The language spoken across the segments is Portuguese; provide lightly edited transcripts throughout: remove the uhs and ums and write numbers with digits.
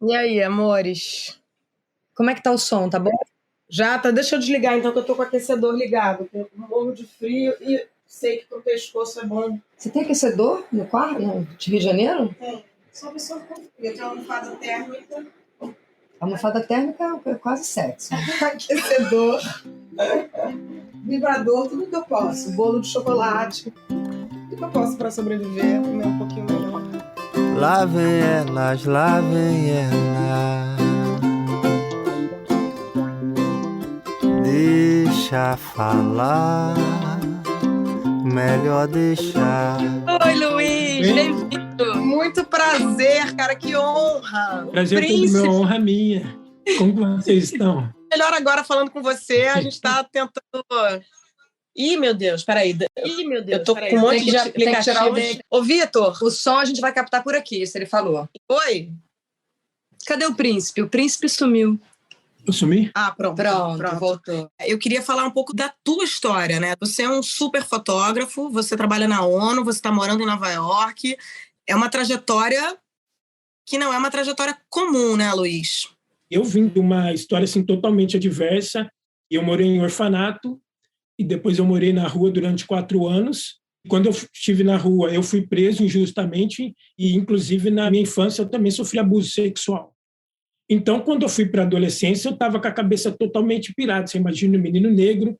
E aí, amores? Como é que tá o som, tá bom? Já tá? Deixa eu desligar então, que eu tô com o aquecedor ligado. Eu morro de frio e sei que pro pescoço é bom. Você tem aquecedor no quarto, no Rio de Janeiro? Tem. Só pessoa com frio. Eu tenho uma almofada térmica. A almofada térmica é quase sexo. Aquecedor. Vibrador, tudo que eu posso. Bolo de chocolate. Tudo que eu posso pra sobreviver. Comer um pouquinho melhor. Lá vem elas, lá vem ela. Deixa falar, melhor deixar. Oi, Luiz, bem-vindo. Muito prazer, cara, que honra. Prazer todo meu, honra minha. Como vocês estão? Melhor agora falando com você, a gente tá tentando... Ih, meu Deus, peraí. Eu tô com um monte de aplicativos. Ô, Vitor. O som a gente vai captar por aqui, isso ele falou. Oi? Cadê o príncipe? O príncipe sumiu. Eu sumi? Ah, pronto, voltou. Eu queria falar um pouco da tua história, né? Você é um super fotógrafo, você trabalha na ONU, você tá morando em Nova York. É uma trajetória que não é uma trajetória comum, né, Luiz? Eu vim de uma história assim, totalmente adversa. Eu morei em orfanato e depois eu morei na rua durante 4 anos. Quando eu estive na rua, eu fui preso injustamente e, inclusive, na minha infância, eu também sofri abuso sexual. Então, quando eu fui para a adolescência, eu estava com a cabeça totalmente pirada. Você imagina um menino negro,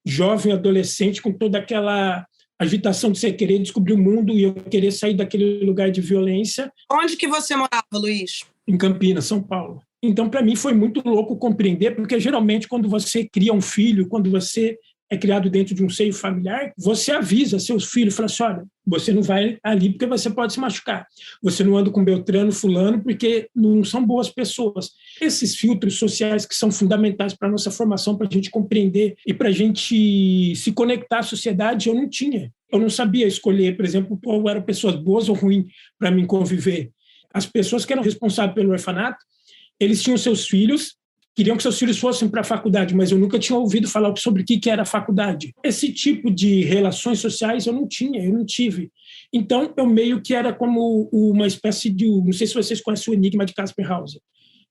jovem, adolescente, com toda aquela agitação de você querer descobrir o mundo e eu querer sair daquele lugar de violência. Onde que você morava, Luiz? Em Campinas, São Paulo. Então, para mim, foi muito louco compreender, porque geralmente, quando você cria um filho, quando você é criado dentro de um seio familiar, você avisa seus filhos, fala assim, olha, você não vai ali porque você pode se machucar. Você não anda com Beltrano, fulano, porque não são boas pessoas. Esses filtros sociais que são fundamentais para a nossa formação, para a gente compreender e para a gente se conectar à sociedade, eu não tinha. Eu não sabia escolher, por exemplo, qual eram pessoas boas ou ruins para mim conviver. As pessoas que eram responsáveis pelo orfanato, eles tinham seus filhos, queriam que seus filhos fossem para a faculdade, mas eu nunca tinha ouvido falar sobre o que era a faculdade. Esse tipo de relações sociais eu não tive. Então, eu meio que era como uma espécie de... Não sei se vocês conhecem o Enigma de Casper Hauser,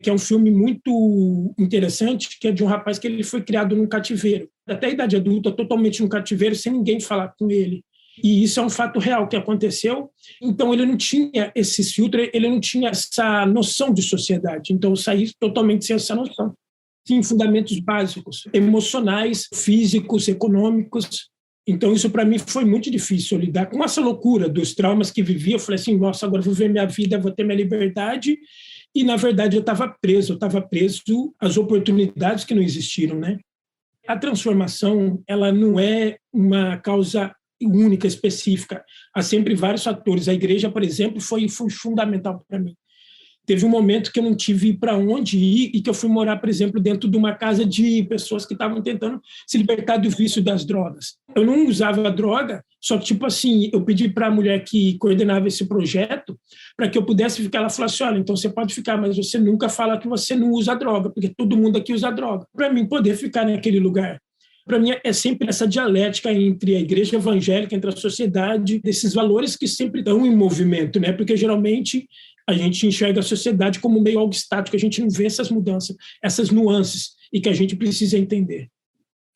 que é um filme muito interessante, que é de um rapaz que ele foi criado num cativeiro. Até a idade adulta, totalmente num cativeiro, sem ninguém falar com ele. E isso é um fato real que aconteceu. Então, ele não tinha esses filtros, ele não tinha essa noção de sociedade. Então, eu saí totalmente sem essa noção. Tinha fundamentos básicos, emocionais, físicos, econômicos. Então, isso para mim foi muito difícil, lidar com essa loucura dos traumas que vivia. Eu falei assim, nossa, agora vou ver minha vida, vou ter minha liberdade. E, na verdade, eu estava preso às oportunidades que não existiram, né? A transformação, ela não é uma causa única, específica. Há sempre vários fatores. A igreja, por exemplo, foi fundamental para mim. Teve um momento que eu não tive para onde ir e que eu fui morar, por exemplo, dentro de uma casa de pessoas que estavam tentando se libertar do vício das drogas. Eu não usava droga, só que, tipo assim, eu pedi para a mulher que coordenava esse projeto para que eu pudesse ficar. Ela falou assim, olha, então você pode ficar, mas você nunca fala que você não usa droga, porque todo mundo aqui usa droga. Para mim poder ficar naquele lugar. Para mim, é sempre essa dialética entre a igreja evangélica, entre a sociedade, desses valores que sempre estão em movimento, né? Porque, geralmente, a gente enxerga a sociedade como meio algo estático, a gente não vê essas mudanças, essas nuances, e que a gente precisa entender.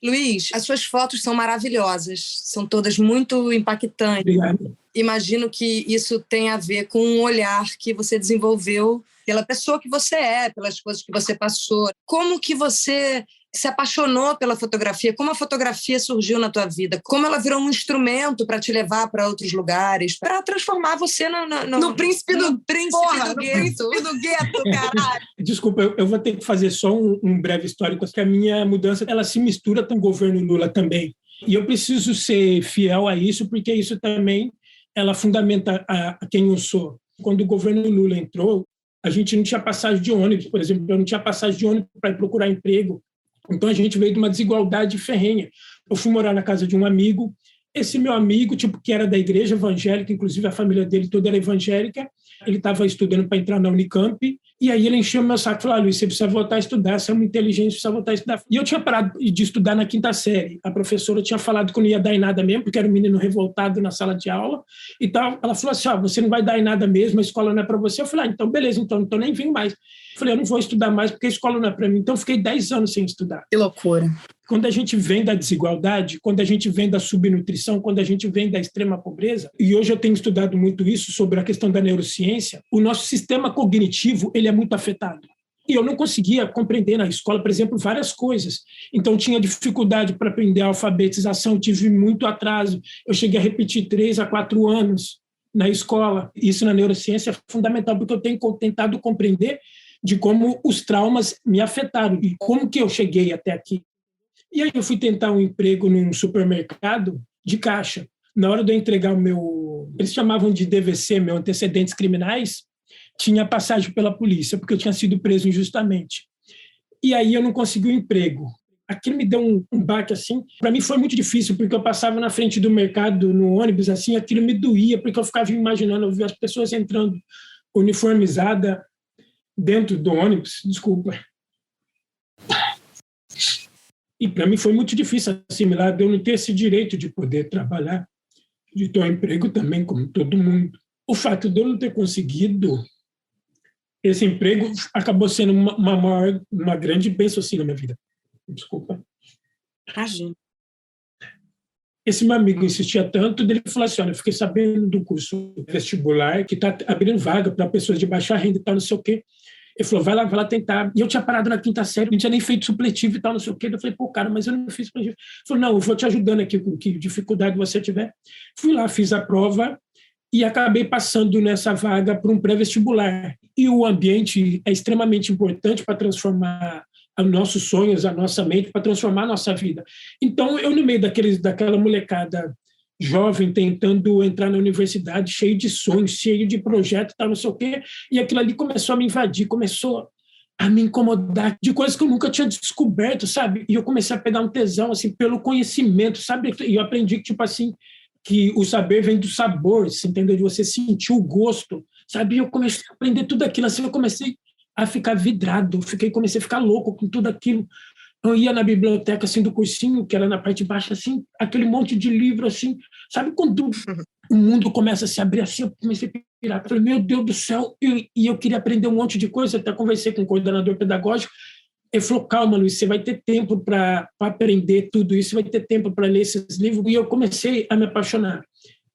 Luiz, as suas fotos são maravilhosas, são todas muito impactantes. Obrigado. Imagino que isso tem a ver com um olhar que você desenvolveu pela pessoa que você é, pelas coisas que você passou. Como que você se apaixonou pela fotografia? Como a fotografia surgiu na tua vida? Como ela virou um instrumento para te levar para outros lugares, para transformar você no príncipe do gueto, caralho. Desculpa, eu vou ter que fazer só um breve histórico, porque a minha mudança ela se mistura com o governo Lula também. E eu preciso ser fiel a isso, porque isso também ela fundamenta a quem eu sou. Quando o governo Lula entrou, a gente não tinha passagem de ônibus, por exemplo, eu não tinha passagem de ônibus para ir procurar emprego. Então, a gente veio de uma desigualdade ferrenha. Eu fui morar na casa de um amigo, Esse meu amigo, tipo, que era da igreja evangélica, inclusive a família dele toda era evangélica, ele estava estudando para entrar na Unicamp, e aí ele encheu meu saco e falou: Luiz, você precisa voltar a estudar, você é muito inteligente, precisa voltar a estudar. E eu tinha parado de estudar na 5ª série. A professora tinha falado que eu não ia dar em nada mesmo, porque era um menino revoltado na sala de aula. Então, ela falou assim: você não vai dar em nada mesmo, a escola não é para você. Eu falei: então beleza, então nem vim mais. Eu falei: eu não vou estudar mais porque a escola não é para mim. Então, eu fiquei 10 anos sem estudar. Que loucura. Quando a gente vem da desigualdade, quando a gente vem da subnutrição, quando a gente vem da extrema pobreza, e hoje eu tenho estudado muito isso sobre a questão da neurociência, o nosso sistema cognitivo ele é muito afetado. E eu não conseguia compreender na escola, por exemplo, várias coisas. Então, tinha dificuldade para aprender a alfabetização, tive muito atraso. Eu cheguei a repetir 3 a 4 anos na escola. Isso na neurociência é fundamental, porque eu tenho tentado compreender de como os traumas me afetaram e como que eu cheguei até aqui. E aí eu fui tentar um emprego num supermercado de caixa. Na hora de eu entregar o meu... Eles chamavam de DVC, meu antecedentes criminais, tinha passagem pela polícia, porque eu tinha sido preso injustamente. E aí eu não consegui o emprego. Aquilo me deu um baque assim. Para mim foi muito difícil, porque eu passava na frente do mercado, no ônibus, assim, aquilo me doía, porque eu ficava imaginando, eu via as pessoas entrando uniformizada dentro do ônibus, desculpa. E para mim foi muito difícil assimilar de eu não ter esse direito de poder trabalhar, de ter um emprego também, como todo mundo. O fato de eu não ter conseguido esse emprego acabou sendo uma grande bênção assim na minha vida. Desculpa. Imagina. Esse meu amigo insistia tanto, dele falou assim: olha, eu fiquei sabendo do curso vestibular que está abrindo vaga para pessoas de baixa renda e tal, não sei o quê. Ele falou: vai lá tentar. E eu tinha parado na 5ª série, não tinha nem feito supletivo e tal, não sei o quê. Eu falei: pô, cara, mas eu não fiz supletivo. Ele falou: não, eu vou te ajudando aqui com que dificuldade você tiver. Fui lá, fiz a prova e acabei passando nessa vaga para um pré-vestibular. E o ambiente é extremamente importante para transformar os nossos sonhos, a nossa mente, para transformar a nossa vida. Então, eu no meio daquela molecada jovem tentando entrar na universidade, cheio de sonhos, cheio de projetos, tal, não sei o quê, e aquilo ali começou a me invadir, começou a me incomodar de coisas que eu nunca tinha descoberto, sabe? E eu comecei a pegar um tesão, assim, pelo conhecimento, sabe? E eu aprendi que, tipo assim, que o saber vem do sabor, você entendeu? De você sentir o gosto, sabe? E eu comecei a aprender tudo aquilo, assim, eu comecei a ficar vidrado, comecei a ficar louco com tudo aquilo. Eu ia na biblioteca, assim, do cursinho, que era na parte de baixo, assim, aquele monte de livro, assim, sabe? Quando o mundo começa a se abrir, assim, eu comecei a pirar. Eu falei: meu Deus do céu, e eu queria aprender um monte de coisa, até conversei com o coordenador pedagógico, ele falou: calma, Luiz, você vai ter tempo para aprender tudo isso, você vai ter tempo para ler esses livros, e eu comecei a me apaixonar.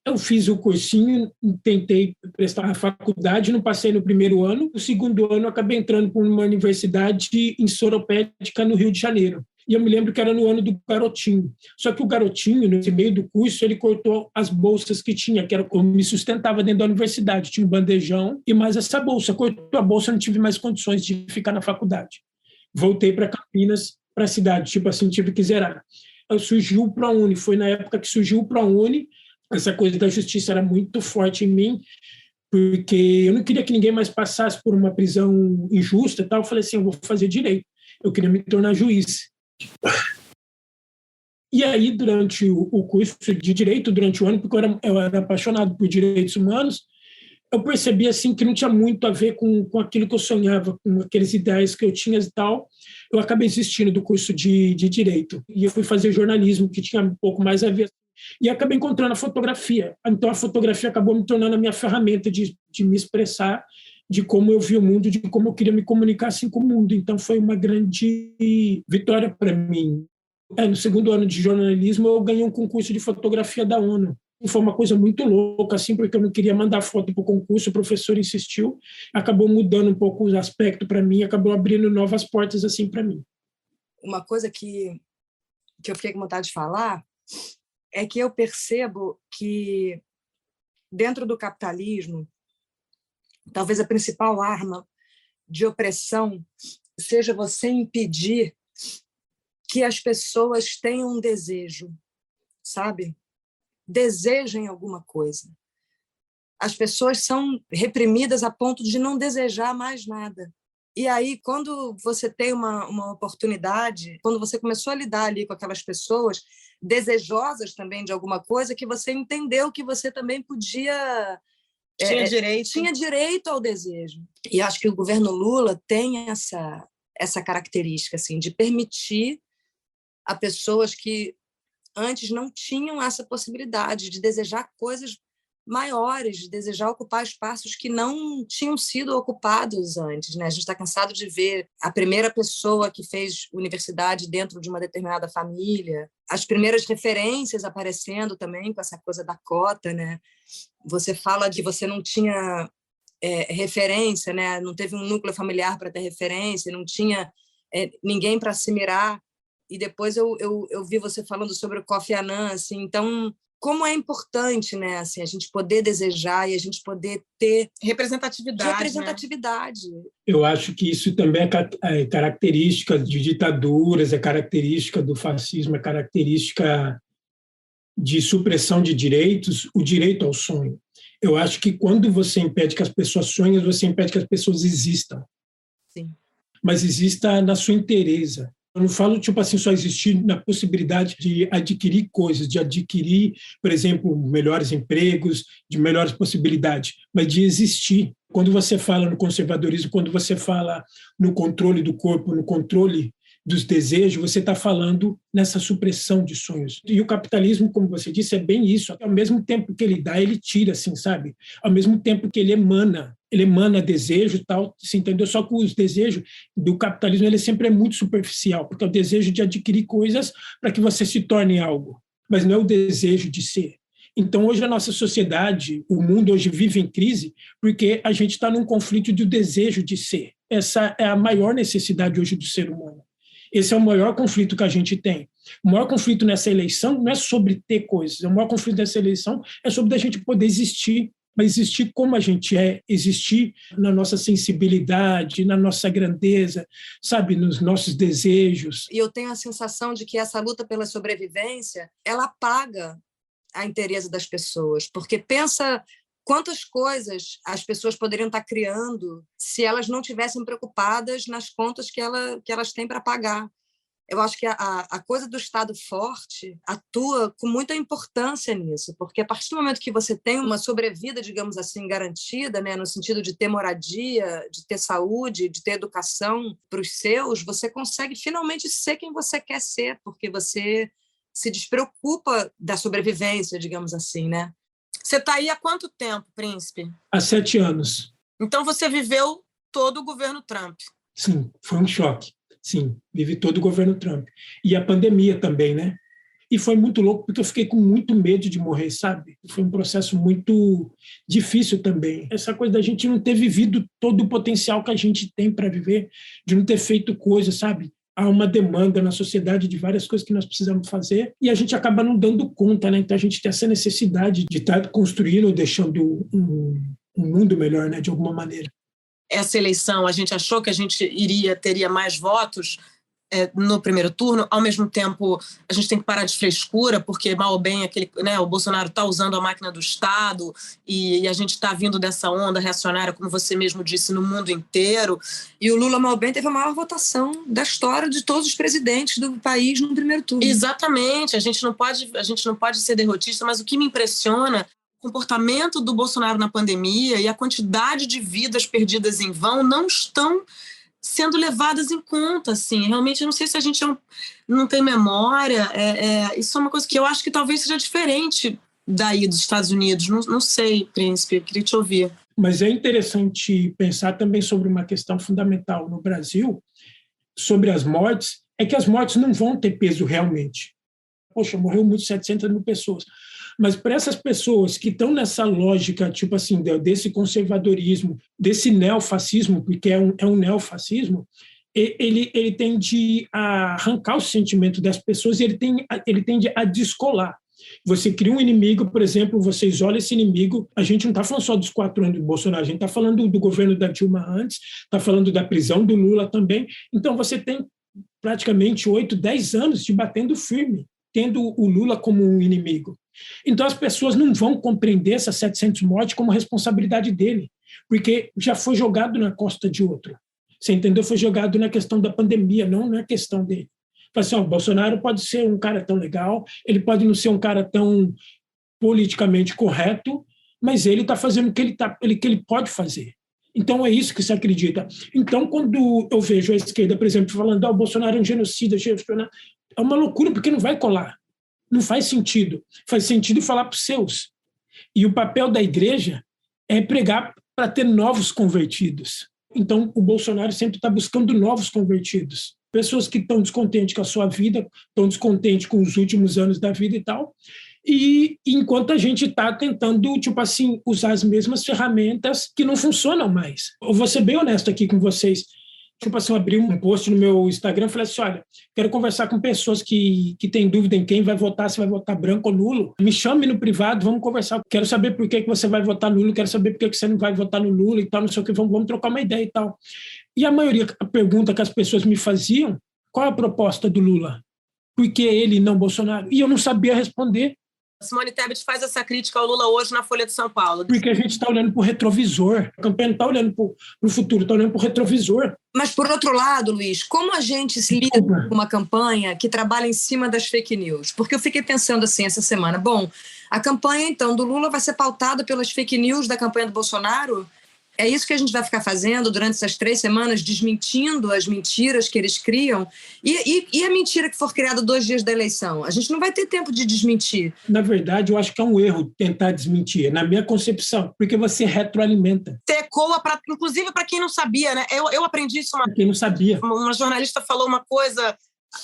Eu fiz o cursinho, tentei prestar a faculdade, não passei no primeiro ano. No segundo ano, eu acabei entrando para uma universidade em Soropédica, no Rio de Janeiro. E eu me lembro que era no ano do garotinho. Só que o garotinho, nesse meio do curso, ele cortou as bolsas que tinha, que era como me sustentava dentro da universidade. Tinha um bandejão e mais essa bolsa. Cortou a bolsa, eu não tive mais condições de ficar na faculdade. Voltei para Campinas, para a cidade, tipo assim, tive que zerar. Surgiu o ProUni, foi na época que surgiu o ProUni. Essa coisa da justiça era muito forte em mim, porque eu não queria que ninguém mais passasse por uma prisão injusta e tal. Eu falei assim: eu vou fazer direito. Eu queria me tornar juiz. E aí, durante o curso de direito, durante o ano, porque eu era apaixonado por direitos humanos, eu percebi assim que não tinha muito a ver com aquilo que eu sonhava, com aqueles ideais que eu tinha e tal. Eu acabei desistindo do curso de direito. E eu fui fazer jornalismo, que tinha um pouco mais a ver. E acabei encontrando a fotografia. Então, a fotografia acabou me tornando a minha ferramenta de me expressar, de como eu vi o mundo, de como eu queria me comunicar assim com o mundo. Então, foi uma grande vitória para mim. No segundo ano de jornalismo, eu ganhei um concurso de fotografia da ONU. Foi uma coisa muito louca, assim, porque eu não queria mandar foto para o concurso, o professor insistiu, acabou mudando um pouco o aspecto para mim, acabou abrindo novas portas assim para mim. Uma coisa que eu fiquei com vontade de falar é que eu percebo que, dentro do capitalismo, talvez a principal arma de opressão seja você impedir que as pessoas tenham um desejo, sabe? Desejem alguma coisa. As pessoas são reprimidas a ponto de não desejar mais nada. E aí, quando você tem uma oportunidade, quando você começou a lidar ali com aquelas pessoas desejosas também de alguma coisa, que você entendeu que você também podia... tinha direito ao desejo. E acho que o governo Lula tem essa característica assim, de permitir a pessoas que antes não tinham essa possibilidade de desejar coisas maiores, de desejar ocupar espaços que não tinham sido ocupados antes, né? A gente está cansado de ver a primeira pessoa que fez universidade dentro de uma determinada família, as primeiras referências aparecendo também com essa coisa da cota, né? Você fala que você não tinha referência, né? Não teve um núcleo familiar para ter referência, não tinha ninguém para se mirar. E depois eu vi você falando sobre o Kofi Annan, assim, então como é importante, né, assim, a gente poder desejar e a gente poder ter representatividade. Né? Eu acho que isso também é característica de ditaduras, é característica do fascismo, é característica de supressão de direitos, o direito ao sonho. Eu acho que quando você impede que as pessoas sonhem, você impede que as pessoas existam. Sim. Mas exista na sua inteireza. Eu não falo, tipo assim, só existir na possibilidade de adquirir coisas, de adquirir, por exemplo, melhores empregos, de melhores possibilidades, mas de existir. Quando você fala no conservadorismo, quando você fala no controle do corpo, no controle dos desejos, você está falando nessa supressão de sonhos. E o capitalismo, como você disse, é bem isso. Ao mesmo tempo que ele dá, ele tira, assim, sabe? Ao mesmo tempo que ele emana desejo e tal, você entendeu? Só que os desejos do capitalismo, ele sempre é muito superficial, porque é o desejo de adquirir coisas para que você se torne algo, mas não é o desejo de ser. Então, hoje, a nossa sociedade, o mundo hoje vive em crise porque a gente está num conflito de desejo de ser. Essa é a maior necessidade hoje do ser humano. Esse é o maior conflito que a gente tem. O maior conflito nessa eleição não é sobre ter coisas, o maior conflito nessa eleição é sobre a gente poder existir, mas existir como a gente é, existir na nossa sensibilidade, na nossa grandeza, sabe, nos nossos desejos. E eu tenho a sensação de que essa luta pela sobrevivência, ela apaga a inteireza das pessoas, porque pensa quantas coisas as pessoas poderiam estar criando se elas não tivessem preocupadas nas contas que elas têm para pagar. Eu acho que a coisa do Estado forte atua com muita importância nisso, porque a partir do momento que você tem uma sobrevida, digamos assim, garantida, né, no sentido de ter moradia, de ter saúde, de ter educação para os seus, você consegue finalmente ser quem você quer ser, porque você se despreocupa da sobrevivência, digamos assim, né? Você está aí há quanto tempo, Príncipe? Há 7 anos. Então você viveu todo o governo Trump. Sim, foi um choque. Sim, vivi todo o governo Trump. E a pandemia também, né? E foi muito louco, porque eu fiquei com muito medo de morrer, sabe? Foi um processo muito difícil também. Essa coisa da gente não ter vivido todo o potencial que a gente tem para viver, de não ter feito coisas, sabe? Há uma demanda na sociedade de várias coisas que nós precisamos fazer e a gente acaba não dando conta, né? Então a gente tem essa necessidade de estar construindo, deixando um mundo melhor, né? De alguma maneira. Essa eleição, a gente achou que a gente teria mais votos no primeiro turno, ao mesmo tempo a gente tem que parar de frescura, porque mal ou bem o Bolsonaro está usando a máquina do Estado e a gente está vindo dessa onda reacionária, como você mesmo disse, no mundo inteiro. E o Lula, mal ou bem, teve a maior votação da história de todos os presidentes do país no primeiro turno. Exatamente, a gente não pode ser derrotista, mas o que me impressiona o comportamento do Bolsonaro na pandemia e a quantidade de vidas perdidas em vão não estão sendo levadas em conta, assim. Realmente, eu não sei se a gente não tem memória. Isso é uma coisa que eu acho que talvez seja diferente daí dos Estados Unidos. Não sei, Príncipe, eu queria te ouvir. Mas é interessante pensar também sobre uma questão fundamental no Brasil, sobre as mortes, é que as mortes não vão ter peso realmente. Poxa, morreu muito 700 mil pessoas. Mas para essas pessoas que estão nessa lógica, tipo assim, desse conservadorismo, desse neofascismo, porque é um neofascismo, ele tende a arrancar o sentimento das pessoas e ele tende a descolar. Você cria um inimigo, por exemplo, você isola esse inimigo, a gente não está falando só dos 4 anos do Bolsonaro, a gente está falando do governo da Dilma antes, está falando da prisão do Lula também, então você tem praticamente 8, 10 anos de batendo firme, tendo o Lula como um inimigo. Então as pessoas não vão compreender essas 700 mortes como responsabilidade dele, porque já foi jogado na costa de outro. Você entendeu? Foi jogado na questão da pandemia, não na questão dele. Falei assim, o Bolsonaro pode ser um cara tão legal, ele pode não ser um cara tão politicamente correto, mas ele está fazendo o que ele pode fazer. Então, é isso que se acredita. Então, quando eu vejo a esquerda, por exemplo, falando o Bolsonaro é um genocida, é uma loucura, porque não vai colar. Não faz sentido. Faz sentido falar para os seus. E o papel da igreja é pregar para ter novos convertidos. Então, o Bolsonaro sempre está buscando novos convertidos. Pessoas que estão descontentes com a sua vida, estão descontentes com os últimos anos da vida e tal. E enquanto a gente está tentando, tipo assim, usar as mesmas ferramentas que não funcionam mais. Eu vou ser bem honesto aqui com vocês. Tipo assim, eu abri um post no meu Instagram e falei assim, olha, quero conversar com pessoas que têm dúvida em quem vai votar, se vai votar branco ou nulo. Me chame no privado, vamos conversar. Quero saber por que você vai votar nulo, quero saber por que você não vai votar no Lula e tal, não sei o que, vamos trocar uma ideia e tal. E a maioria, a pergunta que as pessoas me faziam, qual é a proposta do Lula? Por que ele e não Bolsonaro? E eu não sabia responder. Simone Tebet faz essa crítica ao Lula hoje na Folha de São Paulo. Porque a gente está olhando para o retrovisor. A campanha não está olhando para o futuro, está olhando para o retrovisor. Mas, por outro lado, Luiz, como a gente se lida com uma campanha que trabalha em cima das fake news? Porque eu fiquei pensando assim essa semana, bom, a campanha, então, do Lula vai ser pautada pelas fake news da campanha do Bolsonaro? É isso que a gente vai ficar fazendo durante essas 3 semanas, desmentindo as mentiras que eles criam? E a mentira que for criada 2 dias da eleição? A gente não vai ter tempo de desmentir. Na verdade, eu acho que é um erro tentar desmentir, na minha concepção, porque você retroalimenta. Você ecoa, inclusive para quem não sabia, né? Eu aprendi isso. Quem não sabia. Uma jornalista falou uma coisa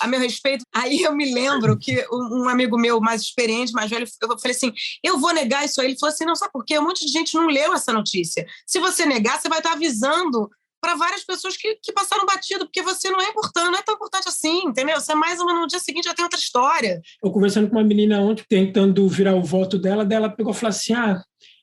a meu respeito. Aí eu me lembro que um amigo meu mais experiente, mais velho, eu falei assim, eu vou negar isso aí. Ele falou assim, não, sabe por quê? Um monte de gente não leu essa notícia. Se você negar, você vai estar avisando para várias pessoas que passaram batido, porque você não é importante, não é tão importante assim, entendeu? Você é mais uma, no dia seguinte já tem outra história. Eu conversando com uma menina ontem, tentando virar o voto dela pegou e falou assim,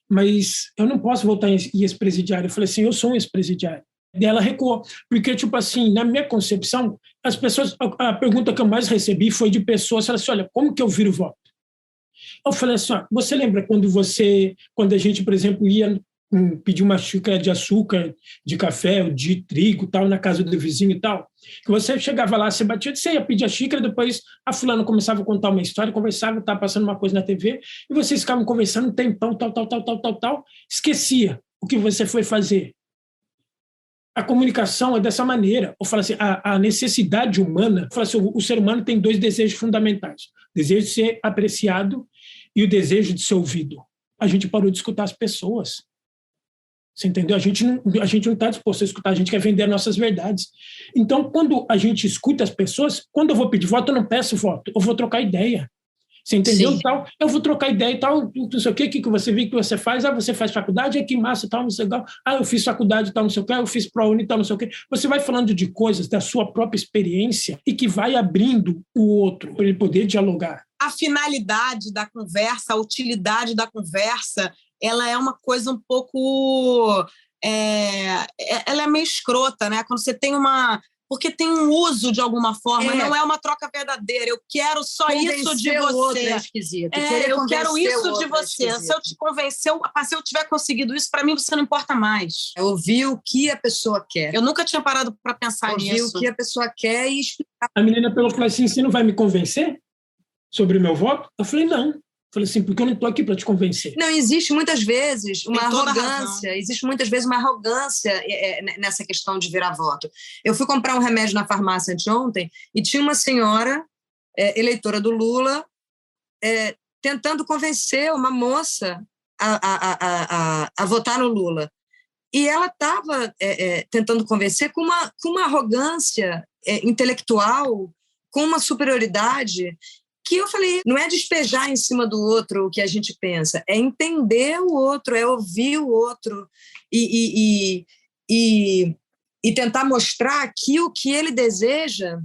mas eu não posso votar em ex-presidiário. Eu falei assim, eu sou um ex-presidiário. E ela recuou, porque, tipo assim, na minha concepção, as pessoas, a pergunta que eu mais recebi foi de pessoas, falaram assim, olha, como que eu viro voto? Eu falei assim, você lembra quando a gente, por exemplo, ia pedir uma xícara de açúcar, de café, de trigo, tal, na casa do vizinho e tal, que você chegava lá, você batia, você ia pedir a xícara, depois a fulana começava a contar uma história, conversava, estava passando uma coisa na TV, e vocês ficavam conversando um tempão, tal, esquecia o que você foi fazer. A comunicação é dessa maneira. Eu falo assim, a necessidade humana, eu falo assim, o ser humano tem 2 desejos fundamentais. O desejo de ser apreciado e o desejo de ser ouvido. A gente parou de escutar as pessoas. Você entendeu? A gente não está disposto a escutar, a gente quer vender nossas verdades. Então, quando a gente escuta as pessoas, quando eu vou pedir voto, eu não peço voto, eu vou trocar ideia. Você entendeu? Tal, eu vou trocar ideia e tal, não sei o que você vê que você faz, você faz faculdade, que massa, tal, não sei o que, eu fiz faculdade, tal, não sei o que, eu fiz ProUni, tal, não sei o que. Você vai falando de coisas da sua própria experiência e que vai abrindo o outro para ele poder dialogar. A finalidade da conversa, a utilidade da conversa, ela é uma coisa um pouco... ela é meio escrota, né? Quando você tem uma... Porque tem um uso de alguma forma, não é uma troca verdadeira. Eu quero só isso de você. É esquisito. Eu quero isso de você. Se eu te convencer, se eu tiver conseguido isso, para mim você não importa mais. É ouvir o que a pessoa quer. Eu nunca tinha parado para pensar nisso. Ouvir o que a pessoa quer e explicar. A menina falou assim, você não vai me convencer sobre o meu voto? Eu falei, não. Falei assim, porque eu não estou aqui para te convencer. Não, existe muitas vezes uma arrogância, nessa questão de virar voto. Eu fui comprar um remédio na farmácia anteontem e tinha uma senhora, eleitora do Lula, tentando convencer uma moça a votar no Lula. E ela estava tentando convencer com uma arrogância intelectual, com uma superioridade... que eu falei, não é despejar em cima do outro o que a gente pensa, é entender o outro, é ouvir o outro e tentar mostrar aqui o que ele deseja,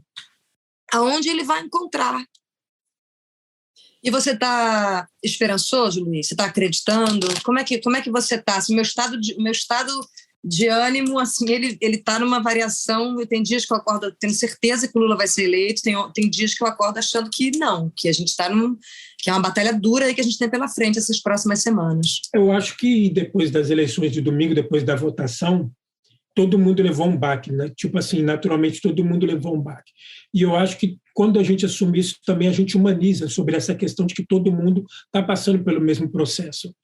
aonde ele vai encontrar. E você está esperançoso, Luiz? Você está acreditando? Como é que você está? Assim, meu estado de ânimo, assim, ele está numa variação. Tem dias que eu acordo tendo certeza que o Lula vai ser eleito, tem dias que eu acordo achando que não, que a gente está que é uma batalha dura aí que a gente tem pela frente essas próximas semanas. Eu acho que depois das eleições de domingo, depois da votação, todo mundo levou um baque, né? Tipo assim, naturalmente todo mundo levou um baque. E eu acho que quando a gente assume isso, também a gente humaniza sobre essa questão de que todo mundo está passando pelo mesmo processo.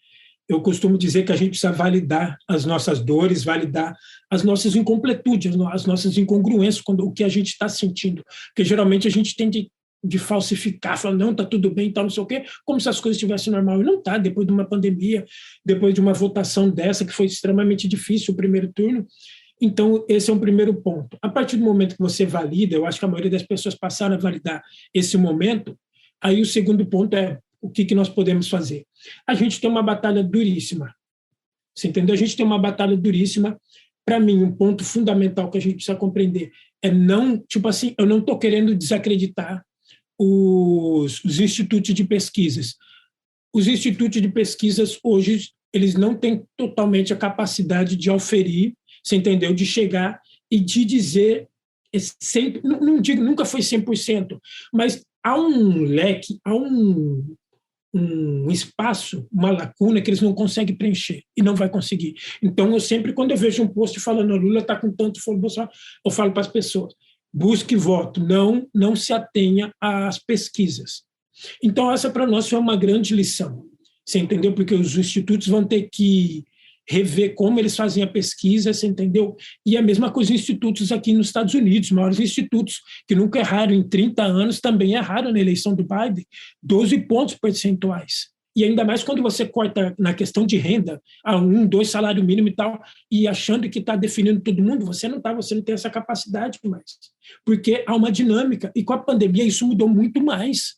Eu costumo dizer que a gente precisa validar as nossas dores, validar as nossas incompletudes, as nossas incongruências, o que a gente está sentindo. Porque geralmente a gente tem de falsificar, falar, não, está tudo bem, tal, não sei o quê, como se as coisas estivessem normal. E não está, depois de uma pandemia, depois de uma votação dessa, que foi extremamente difícil, o primeiro turno. Então, esse é um primeiro ponto. A partir do momento que você valida, eu acho que a maioria das pessoas passaram a validar esse momento, aí o segundo ponto é o que nós podemos fazer. A gente tem uma batalha duríssima. Você entendeu? A gente tem uma batalha duríssima. Para mim, um ponto fundamental que a gente precisa compreender é não, tipo assim, eu não estou querendo desacreditar os institutos de pesquisas. Os institutos de pesquisas hoje, eles não têm totalmente a capacidade de oferir, você entendeu? De chegar e de dizer, sempre, não digo, nunca foi 100%, mas há um leque, há um espaço, uma lacuna que eles não conseguem preencher e não vai conseguir. Então, eu sempre, quando eu vejo um post falando Lula está com tanto foro Bolsonaro, eu falo para as pessoas, busque voto, não se atenha às pesquisas. Então, essa para nós foi uma grande lição, você entendeu? Porque os institutos vão ter que rever como eles fazem a pesquisa, você entendeu? E a mesma coisa os institutos aqui nos Estados Unidos, maiores institutos, que nunca erraram em 30 anos, também erraram na eleição do Biden, 12 pontos percentuais. E ainda mais quando você corta na questão de renda, a 1, 2 salário mínimo e tal, e achando que está definindo todo mundo, você não tem essa capacidade mais. Porque há uma dinâmica, e com a pandemia isso mudou muito mais.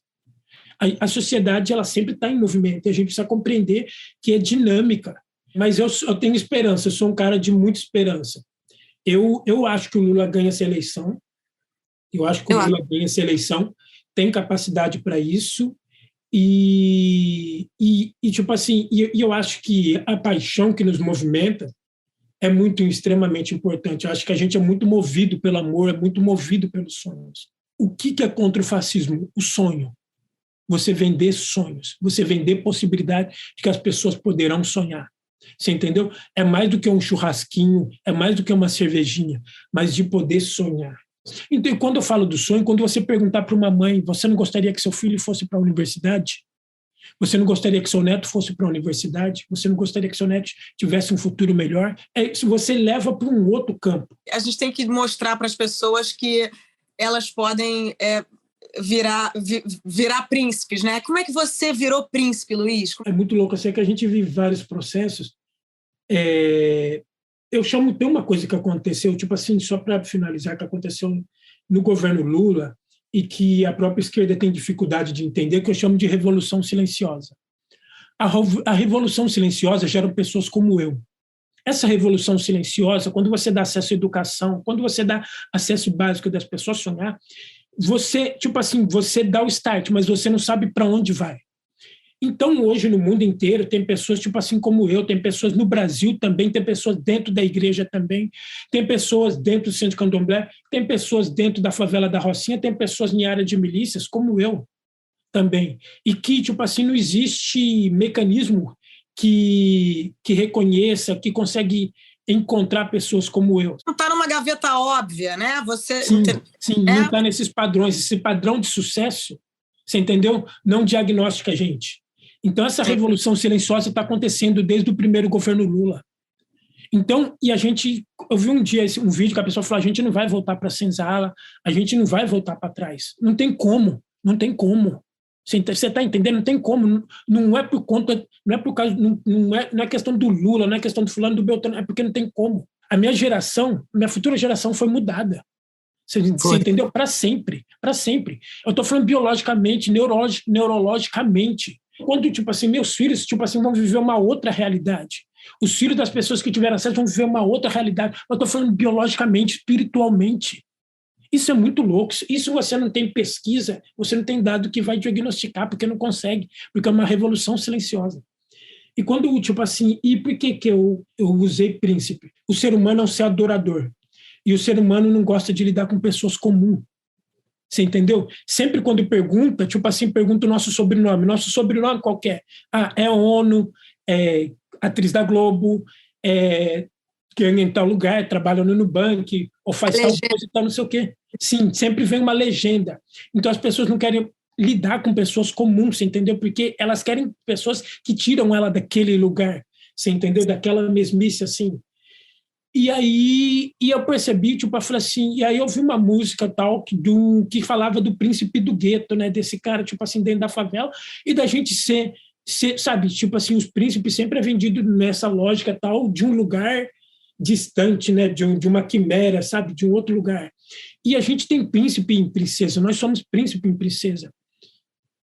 A sociedade ela sempre está em movimento, e a gente precisa compreender que é dinâmica. Mas eu tenho esperança, eu sou um cara de muita esperança. Eu acho que o Lula ganha essa eleição, tem capacidade para isso, e tipo assim, eu acho que a paixão que nos movimenta é muito extremamente importante. Eu acho que a gente é muito movido pelo amor, é muito movido pelos sonhos. O que é contra o fascismo? O sonho. Você vender sonhos, você vender possibilidade de que as pessoas poderão sonhar. Você entendeu? É mais do que um churrasquinho, é mais do que uma cervejinha, mas de poder sonhar. Então, quando eu falo do sonho, quando você perguntar para uma mãe, você não gostaria que seu filho fosse para a universidade? Você não gostaria que seu neto fosse para a universidade? Você não gostaria que seu neto tivesse um futuro melhor? Se você leva para um outro campo. A gente tem que mostrar para as pessoas que elas podem virar príncipes, né? Como é que você virou príncipe, Luiz? É muito louco, assim, que a gente vive vários processos. Eu chamo, tem uma coisa que aconteceu, tipo assim, só para finalizar, que aconteceu no governo Lula e que a própria esquerda tem dificuldade de entender, que eu chamo de revolução silenciosa. A revolução silenciosa geram pessoas como eu. Essa revolução silenciosa, quando você dá acesso à educação, quando você dá acesso básico das pessoas a sonhar, você, tipo assim, você dá o start, mas você não sabe para onde vai. Então, hoje, no mundo inteiro, tem pessoas, tipo assim como eu, tem pessoas no Brasil também, tem pessoas dentro da igreja também, tem pessoas dentro do centro de candomblé, tem pessoas dentro da favela da Rocinha, tem pessoas em área de milícias, como eu também. E que, tipo assim, não existe mecanismo que reconheça, que consegue encontrar pessoas como eu. Não está numa gaveta óbvia, né? Você sim, não está nesses padrões. Esse padrão de sucesso, você entendeu? Não diagnostica a gente. Então, essa revolução silenciosa está acontecendo desde o primeiro governo Lula. Então, eu vi um dia um vídeo que a pessoa falou, a gente não vai voltar para a senzala, a gente não vai voltar para trás. Não tem como. Você está entendendo? Não tem como. Não é por conta, não é por causa, não é questão do Lula, não é questão do fulano, do Beltrano, é porque não tem como. A minha geração, minha futura geração foi mudada. Você entendeu? Para sempre. Eu estou falando biologicamente, neurologicamente. Quando, tipo assim, meus filhos, tipo assim, vão viver uma outra realidade. Os filhos das pessoas que tiveram acesso vão viver uma outra realidade. Eu estou falando biologicamente, espiritualmente. Isso é muito louco. Isso você não tem pesquisa, você não tem dado que vai diagnosticar, porque não consegue, porque é uma revolução silenciosa. E quando, tipo assim, e por que eu usei príncipe? O ser humano é um ser adorador. E o ser humano não gosta de lidar com pessoas comuns. Você entendeu? Sempre quando pergunta, tipo assim, pergunta o nosso sobrenome. Nosso sobrenome qual que é? É ONU, é atriz da Globo, ganha em tal lugar, trabalha no Nubank, ou faz tal coisa e tal, não sei o quê. Sim, sempre vem uma legenda. Então as pessoas não querem lidar com pessoas comuns, você entendeu? Porque elas querem pessoas que tiram ela daquele lugar, você entendeu? Daquela mesmice, assim. E aí eu percebi, tipo, eu falei assim, e aí eu vi uma música tal que falava do príncipe do gueto, né? Desse cara, tipo assim, dentro da favela, e da gente ser, sabe, tipo assim, os príncipes sempre é vendido nessa lógica tal de um lugar distante, né? De uma quimera, sabe? De um outro lugar. E a gente tem príncipe e princesa, nós somos príncipe e princesa.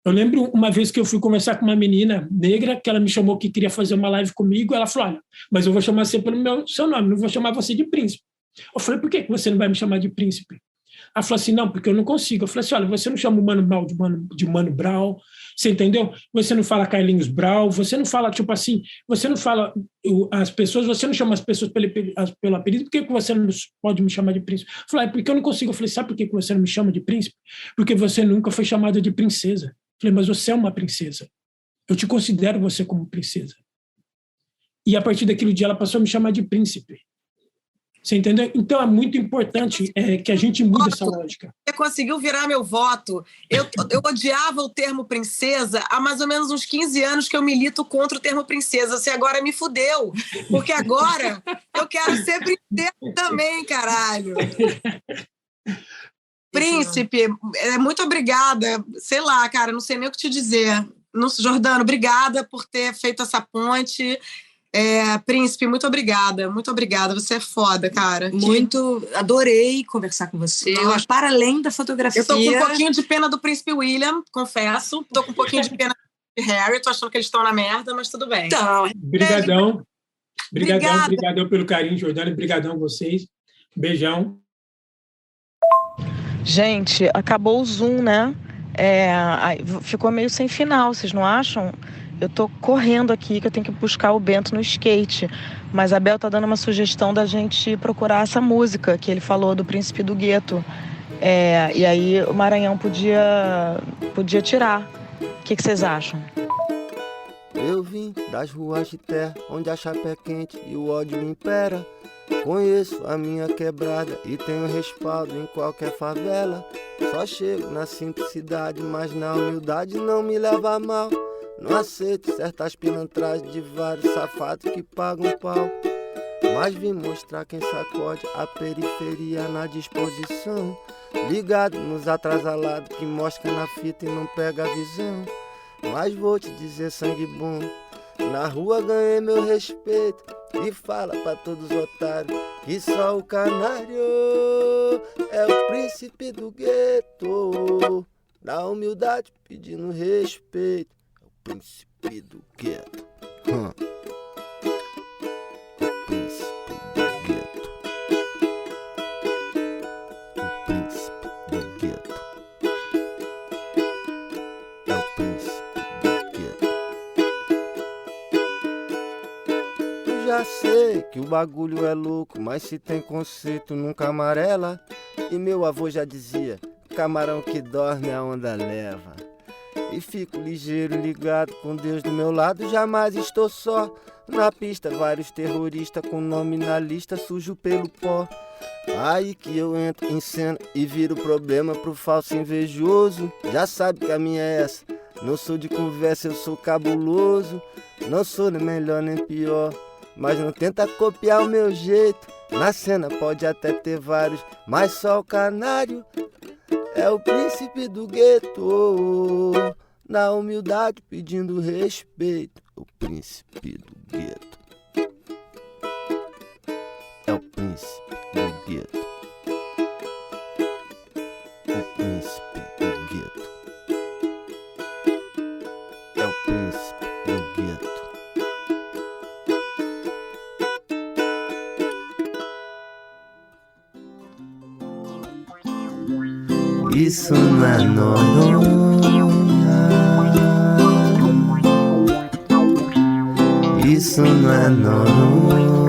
Eu lembro uma vez que eu fui conversar com uma menina negra, que ela me chamou que queria fazer uma live comigo, ela falou, olha, mas eu vou chamar você pelo seu nome, não vou chamar você de príncipe. Eu falei, por que você não vai me chamar de príncipe? Ela falou assim, não, porque eu não consigo. Eu falei assim, olha, você não chama o Mano Brown de Mano Brown, você entendeu? Você não fala Carlinhos Brown, você não fala, tipo assim, você não fala as pessoas, você não chama as pessoas pelo apelido, por que você não pode me chamar de príncipe? Eu falei, porque eu não consigo. Eu falei, sabe por que você não me chama de príncipe? Porque você nunca foi chamada de princesa. Falei, mas você é uma princesa. Eu te considero você como princesa. E a partir daquele dia ela passou a me chamar de príncipe. Você entendeu? Então é muito importante que a gente mude essa lógica. Você conseguiu virar meu voto. Eu odiava o termo princesa há mais ou menos uns 15 anos que eu milito contra o termo princesa. Você agora me fudeu. Porque agora eu quero ser princesa também, caralho. Príncipe, muito obrigada. Sei lá, cara, não sei nem o que te dizer. Jordano, obrigada por ter feito essa ponte. Príncipe, muito obrigada. Muito obrigada. Você é foda, cara. Adorei conversar com você. Eu acho, para além da fotografia. Eu tô com um pouquinho de pena do Príncipe William, confesso. Tô com um pouquinho de pena do Harry. Tô achando que eles estão na merda, mas tudo bem. Então, Obrigadão. Obrigadão pelo carinho, Jordano. Obrigadão a vocês. Beijão. Gente, acabou o Zoom, né? Ficou meio sem final, vocês não acham? Eu tô correndo aqui que eu tenho que buscar o Bento no skate. Mas a Bel tá dando uma sugestão da gente procurar essa música que ele falou do Príncipe do Gueto. E aí o Maranhão podia tirar. O que vocês acham? Eu vim das ruas de terra, onde a chapa é quente e o ódio impera. Conheço a minha quebrada e tenho respaldo em qualquer favela. Só chego na simplicidade, mas na humildade não me leva a mal. Não aceito certas pilantras de vários safados que pagam pau. Mas vim mostrar quem sacode a periferia na disposição. Ligado nos atrasalados que mostra na fita e não pega a visão. Mas vou te dizer, sangue bom, na rua ganhei meu respeito. E fala pra todos os otários que só o canário é o príncipe do gueto. Na humildade pedindo respeito, é o príncipe do gueto. O príncipe do gueto. O príncipe do gueto. É o príncipe do gueto. Já sei que o bagulho é louco, mas se tem conceito nunca amarela. E meu avô já dizia, camarão que dorme a onda leva. E fico ligeiro, ligado com Deus do meu lado, jamais estou só. Na pista vários terroristas com nome na lista, sujo pelo pó. Aí que eu entro em cena e viro problema pro falso invejoso. Já sabe que a minha é essa, não sou de conversa, eu sou cabuloso. Não sou nem melhor nem pior, mas não tenta copiar o meu jeito. Na cena pode até ter vários, mas só o canário é o príncipe do gueto. Na humildade pedindo respeito, o príncipe do gueto. É o príncipe do gueto. O príncipe do gueto. É o príncipe do gueto. Isso não é Noronha. Isso não é Noronha.